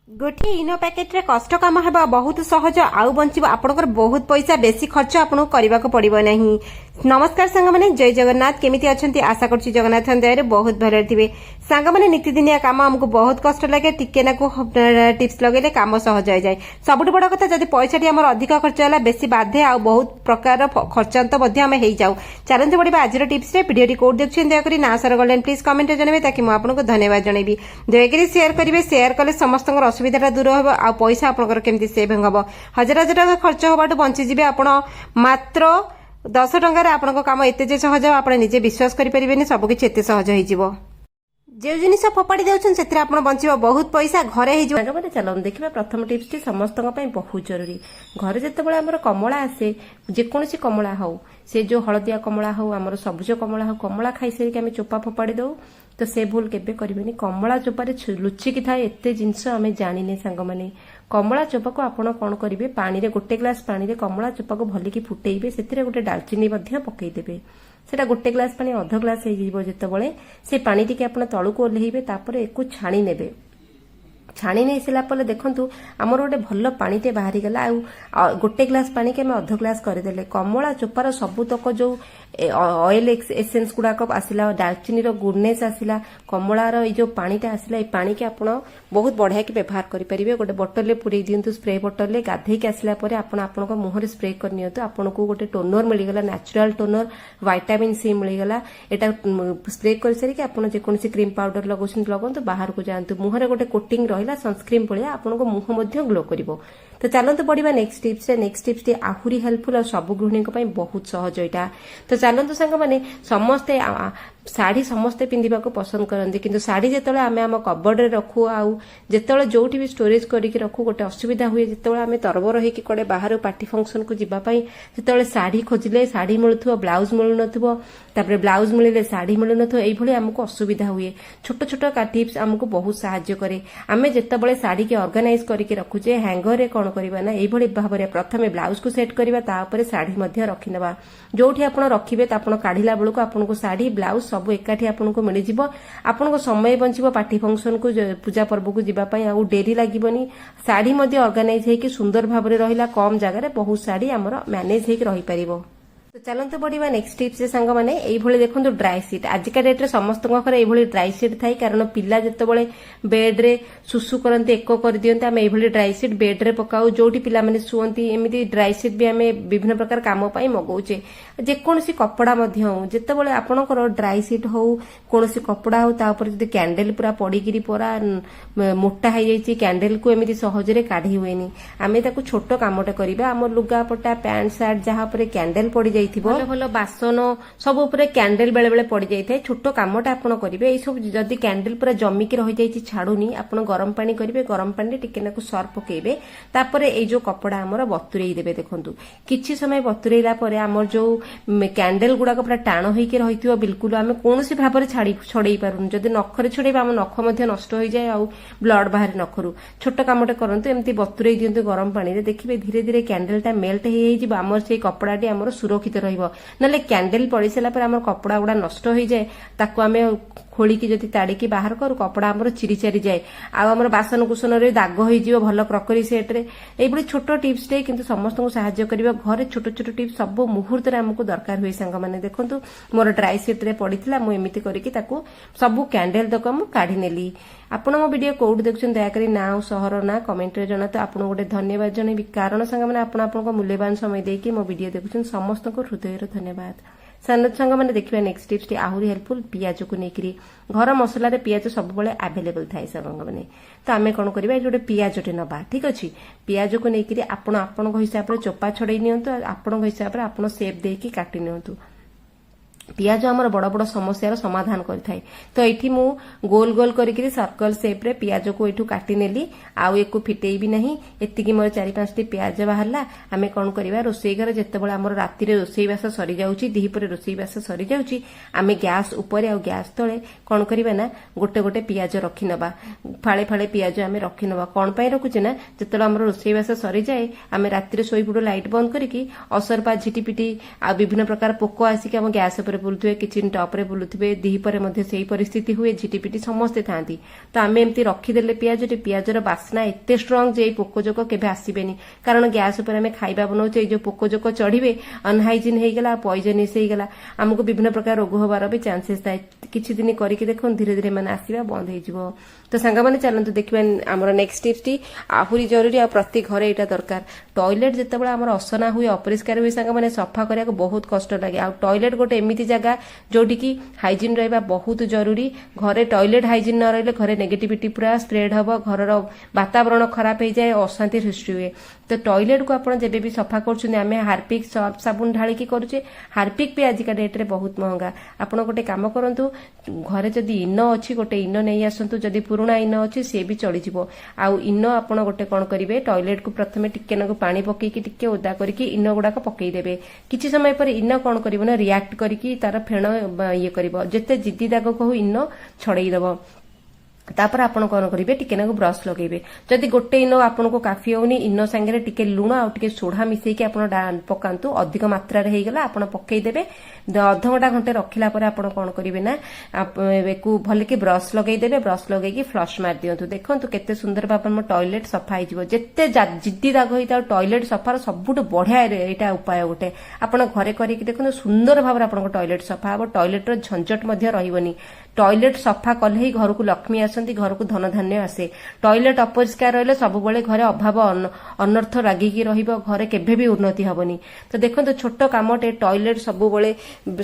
गोटे इनो पैकेट रे कष्ट काम हेबा बहुत सहज आउ बंचिबो आपनकर बहुत पैसा बेसी खर्च आपन करबा को पड़िबो नहीं। नमस्कार सांग माने जय जगन्नाथ केमिति अछंती आशा करछि जगन्नाथ दयारे बहुत भले थिबे। सांग माने नित्यदिनिया काम हमको बहुत कष्ट लागे टिके ना को टिप्स लगेले काम सहज हो जाय। सबुठ बड़ कथा जदी पैसाटी हमर अधिक खर्च होला बेसी बाधे आ बहुत प्रकार खर्चांत मध्ये हम हेई जाऊ। चैलेंज बडिबा आजिर टिप्स रे वीडियोटी कोड देखछन दया करी ना सर गोल्डन प्लीज कमेंट रे जणेबे ताकि म आपनको धन्यवाद जणेबी। दया करी शेयर करिवे शेयर कले समस्तक असुविधा दूर हो आ पैसा आपनकर केमती सेविंग हबो। हजार हजार टका खर्च होबाटू बंची जिवे आपण मात्र 10 टंका रे आपनको काम एते जे सहज आपण निजे विश्वास करि परिबेनी सब किछ एते सहज होई जिवो। जे जिनिस फोपाड़ी देउछन सेतिर आपण बंचिबो बहुत पैसा घरे हे जो माने चलो देखिबा प्रथम टिप्स टी समस्तक पई बहुत जरूरी। घरे जते बळे हमर कमला आसे जे कोनसी कमला हो से जो हळदिया कमला हो हमर सबुज कमला हो कमला खाइ सेरि के हम चोपा फोपाड़ी दउ तो से भूल केबे करिबेनी। कमला चोपारे लुचि कि थाए एते जिंस आमे जानिने सांग माने। कमला चोपा को आपण कोन करिवे पानी रे गोटे ग्लास पानी रे कमला चोपा को भली की फुटेइबे सेतिरे गोटे दालचीनी मध्ये पकई देबे। सेटा गोटे ग्लास पानी अध ग्लास हे जिवो जेतेबळे से पानी टिके आपण तळुको ओल्हेइबे तापर एको छाणी नेबे। छाणी नहीं सारा पर देखु आमर गोटे भल पानीटे बाहरी गला गोटे ग्लास पानी के अध ग्लास करदे। कमला चोपार सबुतक जो ऑयल एसेंस गुड़ाक आसला दालचीनी गुडनेस आसला कमलार जो पानीटा आसला ये पानी के आपण बहुत बढ़िया की व्यवहार करेंगे। गोटे बोतल में पुरे दिंतु स्प्रे बोतल में गाधे के आसला आपण मुहर स्प्रे करनी आपन को गोटे टोनर मिलगला नेचुरल टोनर विटामिन सी मिलगला। एटा स्प्रे कर सारिक आपन जेकोसी क्रीम पाउडर लगौछन लगंतु बाहर को जातु मुहर गोटे कोटिंग रहिला सनस्क्रीन भलिया आपन को मुह मध्य ग्लो करिवो। तो चलते बढ़िया नेक्स्ट टिप्स आहुरी हेल्पफुल और सब गृहिणी बहुत सहज यहाँ। तो चलते सांग मैंने समस्ते शाढ़ी समस्ते पिंधा को पसंद करते किंतु शाढ़ी जिते आम आम कबर्ड रे रखु आते जो भी स्टोरेज करके रखु गोटे असुविधा हुए जिते आम तरबर होगी कड़े बाहर पार्टी फंक्शन को जीवाई जिते शाढ़ी खोजिले शाढ़ी मिलू ब्लाउज मिलू नपर ब्लाउज मिले शाढ़ी मिलू नई आमको असुविधा हुए। छोट छोट टिप्स आमको बहुत साहाय्य करे। आम जिते शाढ़ी के ऑर्गेनाइज करके रखुचे हैंगर रे कौन करवा ना ये भाव में प्रथम ब्लाउज को सेट करवा तापर शाढ़ी रखिनवा जोठी आप रखिए काढ़ला बेलू आपको शाढ़ी ब्लाउज सब एकाठी आपको मिल जाव। आपको समय बंचो पार्टी फंक्शन को पूजा पर्व को जीवाई आ डेरी लगभग शाढ़ी ऑर्गेनाइज होकर सुंदर भाव में रहा कम जगह बहुत शाढ़ी आमर मैनेज होकर रही पार। तो चलते बढ़िया नेक्स्ट टिप्स सांग मैंने ये देखो ड्राई सीट आजिका डेट रे समस्त घर ये ड्राई सीट थाई कारण पिला जिते बेड रे सुसु करते एक कर दियंते आम ये ड्राई सीट बेड रे पकाऊ जोटी पिला माने शुअंती एमती ड्राई सीट भी आम विभिन्न प्रकार काम पाई मगाऊे जेकोसी कपड़ा जिते आपणकर ड्राई सीट हो कौन कपड़ा हो तापर जब कैंडल पूरा पड़ीकी पूरा मोटा हो जाए कैंडल को एमती सहजरे काढ़ी हुए आम छोट कामटे करवा आम लुगापटा पैंट सार्ट जहाँ पर कैंडल पड़ जाए भल भल बासन सब उपरे कैंडल बेले बेले पड़ जाए छोट कामटा आपन करेंगे ये सब जदि कैंडल पूरा जमिकी रही जाए छाड़ूनी आप गरम पानी करेंगे गरम पानी टिके सर्फ पकेबे तापर ये जो कपड़ा आमर बतुरई देवे। देखु किछि समय बतुरैला परे आमर जो कैंडल गुड़ाक पूरा टाण होकर रही बिल्कुल आम कौन भाव में छड़े पारूँ जदि नखरे छड़ेबा आम नख नष्ट हो जाए आउ ब्लड बाहर नखरू छोट कामटे करंतु एमती बतुरई दियंतु गरम पानी देखिए धीरे धीरे कैंडलटा मेल्ट हो आमर से कपड़ाटी आमर सुरक्षित ना कैंडल पड़ सारापर आम कपड़ा गुड़ा नष्ट हो जाए ताकू आम खोलिकी जदि ताड़िकी बाहर करू कपड़ा आमर चिरी चारी जाए आमर बासन कुसन रे दाग हो भल क्रकरी सेट रे ये छोट टिप्स टे किंतु समस्त को सहाय्य करिबा घरे छोट छोट टिप्स सब मुहूर्त रे हमको दरकार हुए सांग माने। देखंतु मोर ड्राई सीट रे पड़ीथिला मु एमिति करिकी ताकू सब कैंडल तक मु काढी नेली। आपण मो वीडियो कोड देखछन दया करी ना सहर ना कमेंट रे जणा तो आपण गोटे धन्यवाद जणेबी कारण सांग माने आपण मूल्यवान समय देकी मो वीडियो देखछन समस्त को हृदय रे धन्यवाद। सांग मैंने देखिए नेक्स्ट टिप्स टी आहुरी हेल्पफुल पियाज को लेकर घर मसला रे पियाज सब बळे अवेलेबल थाए सांग मैंने। तो आम कौन करवा गोटे पियाजटे नवा ठीक अच्छे पियाज को लेकर आपण हिसाब से चोपा छड़े नियंतु आपण हिसाब से आप सेप देकी काटी नियंतु। पियाज आमर बड़ बड़ समस्या समाधान करथाय। तो एठी मु गोल गोल करके सर्कल शेप रे पियाज को एठू काटी नेली आउ एको फिटेई भी नहीं एतिकी मोर 4-5 टी पियाज बाहरला। आमे कोन करबा रोसई घर जत्ते बळे हमर राती रे रोसई बास सरी जाउची दिही परे रोसई बास सरी जाउची आमे गैस ऊपर आ गैस तळे कोन करबा ना गोटे गोटे पियाज रखी नबा फाळे फाळे पियाज आमे रखी नबा कोन पई रखुचे ना जत्ते हमर रोसई बास सरी जाए आमे राती रे सोई पुडो लाइट बंद करके असरपा झिटिपिटी आ विभिन्न प्रकार पोको आसी के हम गैस ଉପରେ ବୁଲୁଥିବେ, କିଚେନ ଟପରେ ବୁଲୁଥିବେ, ଦିହିପରେ ମଧ୍ୟ ସେଇ ପରିସ୍ଥିତି ହୁଏ, ଝିଟିପିଟି ସମସ୍ତେ ଥାନ୍ତି। ତ ଆମେ ଏମିତି ରଖିଦେଲେ ପିଆଜର ବାସ୍ନା ଏତେ ଷ୍ଟ୍ରଙ୍ଗ ଯେ ଏଇ ପୋକଜୋକ କେବେ ଆସିବେନି। କାରଣ ଗ୍ୟାସ୍ ଉପରେ ଆମେ ଖାଇବା ବନାଉଛେ, ଏଇ ଯୋଉ ପୋକଜୋକ ଚଢିବେ, ଅନହାଇଜିନ୍ ହେଇଗଲା, ପଏଜନିସ୍ ହେଇଗଲା, ଆମକୁ ବିଭିନ୍ନ ପ୍ରକାର ରୋଗ ହବାର ବି ଚାନ୍ସେସ୍ ଥାଏ। କିଛି ଦିନ କରିକି ଦେଖନ୍ତୁ, ଧୀରେ ଧୀରେ ମାନେ ଆସିବା ବନ୍ଦ ହେଇଯିବ। ତ ସାଙ୍ଗମାନେ ଚାଲନ୍ତୁ ଦେଖିବା ଆମର ନେକ୍ସଟ ଟିପ୍ସଟି ଆହୁରି ଜରୁରୀ, ଆଉ ପ୍ରତି ଘରେ ଏଇଟା ଦରକାର। ଟଏଲେଟ୍ ଯେତେବେଳେ ଆମର ଅସନା ହୁଏ, ଅପରିଷ୍କାର ହୁଏ ସାଙ୍ଗମାନେ, ସଫା କରିବାକୁ ବହୁତ କଷ୍ଟ ଲାଗେ। ଆଉ ଟଏଲେଟ୍ ଗୋଟେ ଏମିତି ଜାଗା ଯୋଉଠିକି ହାଇଜିନ୍ ରହିବା ବହୁତ ଜରୁରୀ। ଘରେ ଟଏଲେଟ୍ ହାଇଜିନ୍ ନ ରହିଲେ ଘରେ ନେଗେଟିଭିଟି ପୁରା ସ୍ପ୍ରେଡ୍ ହବ, ଘରର ବାତାବରଣ ଖରାପ ହେଇଯାଏ, ଅଶାନ୍ତି ସୃଷ୍ଟି ହୁଏ। ତ ଟଏଲେଟ୍କୁ ଆପଣ ଯେବେ ବି ସଫା କରୁଛନ୍ତି, ଆମେ ହାର୍ପିକ୍ ସର୍ଫ ସାବୁନ ଢାଳିକି କରୁଛେ। ହାର୍ପିକ୍ ବି ଆଜିକା ଡେଟ୍ରେ ବହୁତ ମହଙ୍ଗା। ଆପଣ ଗୋଟେ କାମ କରନ୍ତୁ, ଘରେ ଯଦି ଇନୋ ଅଛି ଗୋଟେ ଇନୋ ନେଇ ଆସନ୍ତୁ, ଯଦି ପୁରୁଣା ଇନୋ ଅଛି ସିଏ ବି ଚଳିଯିବ। ଆଉ ଇନୋ ଆପଣ ଗୋଟେ କଣ କରିବେ, ଟଏଲେଟ୍କୁ ପ୍ରଥମେ ଟିକେ ନାକୁ ପାଣି ପକେଇକି ଟିକେ ଓଦା କରିକି ଇନୋ ଗୁଡାକ ପକେଇଦେବେ। କିଛି ସମୟ ପରେ ଇନୋ କଣ କରିବ ନା, ରିଆକ୍ଟ କରିକି ତାର ଫେଣ ଇଏ କରିବ, ଯେତେ ଜିଦ୍ଦି ଦାଗ କହୁ ଇନୋ ଛଡେଇଦବ। ତାପରେ ଆପଣ କଣ କରିବେ, ଟିକେ ନାକୁ ବ୍ରଶ ଲଗେଇବେ। ଯଦି ଗୋଟେ ଇନୋ ଆପଣଙ୍କୁ କାଫି ହଉନି, ଇନୋ ସାଙ୍ଗରେ ଟିକେ ଲୁଣ ଆଉ ଟିକେ ସୋଢା ମିଶେଇକି ଆପଣ ପକାନ୍ତୁ। ଅଧିକ ମାତ୍ରାରେ ହେଇଗଲା ଆପଣ ପକେଇଦେବେ। ଅଧଘଣ୍ଟା ଘଣ୍ଟେ ରଖିଲା ପରେ ଆପଣ କଣ କରିବେ ନା, ଏକୁ ଭଲକି ବ୍ରଶ ଲଗେଇଦେବେ। ବ୍ରଶ ଲଗେଇକି ଫ୍ଲଶ ମାରି ଦିଅନ୍ତୁ। ଦେଖନ୍ତୁ କେତେ ସୁନ୍ଦର ଭାବରେ ମୋ ଟଏଲେଟ୍ ସଫା ହେଇଯିବ। ଯେତେ ଜିଦ୍ଦି ଦାଗ ହେଇଥାଉ, ଟଏଲେଟ୍ ସଫାର ସବୁଠୁ ବଢିଆ ଏଇଟା ଉପାୟ ଗୋଟେ। ଆପଣ ଘରେ କରିକି ଦେଖନ୍ତୁ, ସୁନ୍ଦର ଭାବରେ ଆପଣଙ୍କ ଟଏଲେଟ୍ ସଫା ହବ। ଟଏଲେଟ୍ର ଝଞ୍ଝଟ ମଧ୍ୟ ରହିବନି। ଟଏଲେଟ୍ ସଫା କଲେ ହିଁ ଘରକୁ ଲକ୍ଷ୍ମୀ ଆସନ୍ତି, ଘରକୁ ଧନ ଧାନ୍ୟ ଆସେ। ଟଏଲେଟ୍ ଅପରିଷ୍କାର ରହିଲେ ସବୁବେଳେ ଘରେ ଅଭାବ ଅନର୍ଥ ଲାଗିକି ରହିବ, ଘରେ କେବେ ବି ଉନ୍ନତି ହବନି। ତ ଦେଖନ୍ତୁ ଛୋଟ କାମଟେ, ଟଏଲେଟ୍ ସବୁବେଳେ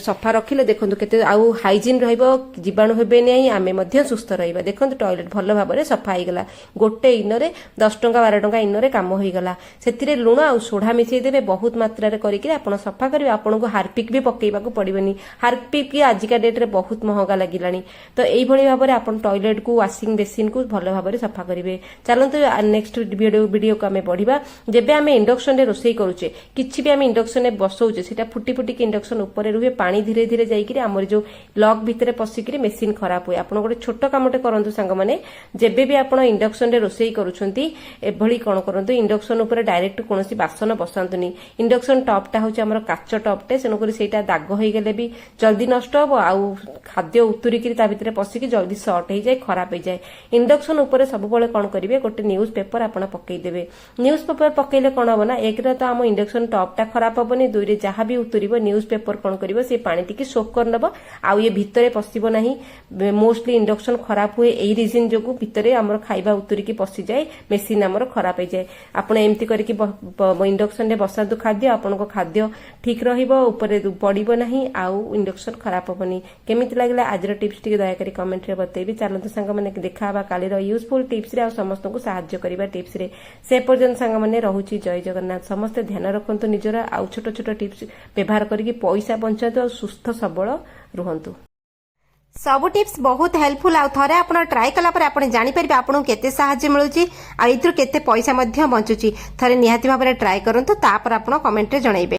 ସଫା ରଖିଲେ ଦେଖନ୍ତୁ କେତେ ଆଉ ହାଇଜିନ୍ ରହିବ, ଜୀବାଣୁ ହେବେ ନାହିଁ, ଆମେ ମଧ୍ୟ ସୁସ୍ଥ ରହିବା। ଦେଖନ୍ତୁ ଟଏଲେଟ୍ ଭଲ ଭାବରେ ସଫା ହେଇଗଲା। ଗୋଟେ ଇନୋରେ 10 ଟଙ୍କା 12 ଟଙ୍କା ଇନୋରେ କାମ ହେଇଗଲା। ସେଥିରେ ଲୁଣ ଆଉ ସୋଢା ମିଶେଇ ଦେବେ, ବହୁତ ମାତ୍ରାରେ କରିକି ଆପଣ ସଫା କରିବେ। ଆପଣଙ୍କୁ ହାର୍ପିକ୍ ବି ପକେଇବାକୁ ପଡିବନି। ହାର୍ପିକ୍ ଆଜିକା ଡେଟ୍ରେ ବହୁତ ମହଙ୍ଗା ଲାଗିଲାଣି। ତ ଏଇଭଳି ଭାବରେ ଆପଣ ଟଏଲେଟ୍କୁ, ୱାସିଂ ବେସିନ୍କୁ ଭଲ ଭାବରେ ସଫା କରିବେ। ଚାଲନ୍ତୁ ନେକ୍ସଟ ଭିଡିଓକୁ ଆମେ ବଢିବା। ଯେବେ ଆମେ ଇଣ୍ଡକ୍ସନରେ ରୋଷେଇ କରୁଛେ, କିଛି ବି ଆମେ ଇଣ୍ଡକ୍ସନରେ ବସଉଛେ, ସେଟା ଫୁଟି ଫୁଟିକି ଇଣ୍ଡକ୍ସନ ଉପରେ ରୁହେ, ପାଣି ଧୀରେ ଧୀରେ ଯାଇକିରି ଆମର ଯୋଉ ଲକ୍ ଭିତରେ ପଶିକିରି ମେସିନ୍ ଖରାପ ହୁଏ। ଆପଣ ଗୋଟେ ଛୋଟ କାମଟେ କରନ୍ତୁ ସାଙ୍ଗମାନେ, ଯେବେ ବି ଆପଣ ଇଣ୍ଡକ୍ସନରେ ରୋଷେଇ କରୁଛନ୍ତି, ଏଭଳି କଣ କରନ୍ତୁ, ଇଣ୍ଡକ୍ସନ ଉପରେ ଡାଇରେକ୍ଟ କୌଣସି ବାସନ ବସାନ୍ତୁନି। ଇଣ୍ଡକ୍ସନ ଟପ୍ଟା ହଉଛି ଆମର କାଚ ଟପ୍ଟେ, ତେଣୁକରି ସେଇଟା ଦାଗ ହେଇଗଲେ ବି ଜଲ୍ଦି ନଷ୍ଟ ହବ, ଆଉ ଖାଦ୍ୟ ଉତୁରିକିରି ତା ଭିତରେ ପଶିକି ଜଲ୍ଦି ସର୍ଟ ହେଇଯାଏ, ଖରାପ ହେଇଯାଏ। ଇଣ୍ଡକ୍ସନ ଉପରେ ସବୁବେଳେ କଣ କରିବେ, ଗୋଟେ ନ୍ୟୁଜ ପେପର ଆପଣ ପକେଇଦେବେ। ନ୍ୟୁଜ ପେପର ପକେଇଲେ କଣ ହବ ନା, ଏକରେ ତ ଆମ ଇଣ୍ଡକ୍ସନ ଟପ୍ଟା ଖରାପ ହବନି, ଦୁଇରେ ଯାହା ବି ଉତୁରିବ ନ୍ୟୁଜ ପେପର କଣ କରିବ, ସେ ପାଣି ଟିକେ ସୋକ୍ କରିନେବ, ଆଉ ଇଏ ଭିତରେ ପଶିବ ନାହିଁ। ମୋଷ୍ଟଲି ଇଣ୍ଡକ୍ସନ ଖରାପ ହୁଏ ଏଇ ରିଜିନ ଯୋଗୁ, ଭିତରେ ଆମର ଖାଇବା ଉତୁରିକି ପଶିଯାଏ, ମେସିନ୍ ଆମର ଖରାପ ହେଇଯାଏ। ଆପଣ ଏମିତି କରିକି ଇଣ୍ଡକ୍ସନରେ ବସାନ୍ତୁ ଖାଦ୍ୟ, ଆପଣଙ୍କ ଖାଦ୍ୟ ଠିକ ରହିବ, ଉପରେ ପଡିବ ନାହିଁ, ଆଉ ଇଣ୍ଡକ୍ସନ ଖରାପ ହବନି। କେମିତି ଲାଗିଲା ଆଜିର ଟିପ୍ସ ଟିକେ ଦୟାକରି କମେଣ୍ଟରେ ବତେଇବି। ଚାଲନ୍ତୁ ସାଙ୍ଗମାନେ ଦେଖାହେବା କାଲିର ୟୁଜଫୁଲ ଟିପ୍ସରେ, ଆଉ ସମସ୍ତଙ୍କୁ ସାହାଯ୍ୟ କରିବା ଟିପ୍ସରେ। ସେ ପର୍ଯ୍ୟନ୍ତ ସାଙ୍ଗମାନେ ରହୁଛି, ଜୟ ଜଗନ୍ନାଥ। ସମସ୍ତେ ଧ୍ୟାନ ରଖନ୍ତୁ ନିଜର, ଆଉ ଛୋଟ ଛୋଟ ଟିପ୍ସ ବ୍ୟବହାର କରିକି ପଇସା ବଞ୍ଚାନ୍ତୁ, ଆଉ ସୁସ୍ଥ ସବଳ ରୁହନ୍ତୁ। ସବୁ ଟିପ୍ସ ବହୁତ ହେଲ୍ପଫୁଲ, ଆଉ ଥରେ ଆପଣ ଟ୍ରାଏ କଲା ପରେ ଆପଣ ଜାଣିପାରିବେ ଆପଣଙ୍କୁ କେତେ ସାହାଯ୍ୟ ମିଳୁଛି, ଆଉ ଏଥିରୁ କେତେ ପଇସା ମଧ୍ୟ ବଞ୍ଚୁଛି। ଥରେ ନିହାତି ଭାବରେ ଟ୍ରାଏ କରନ୍ତୁ, ତାପରେ ଆପଣ କମେଣ୍ଟରେ ଜଣାଇବେ।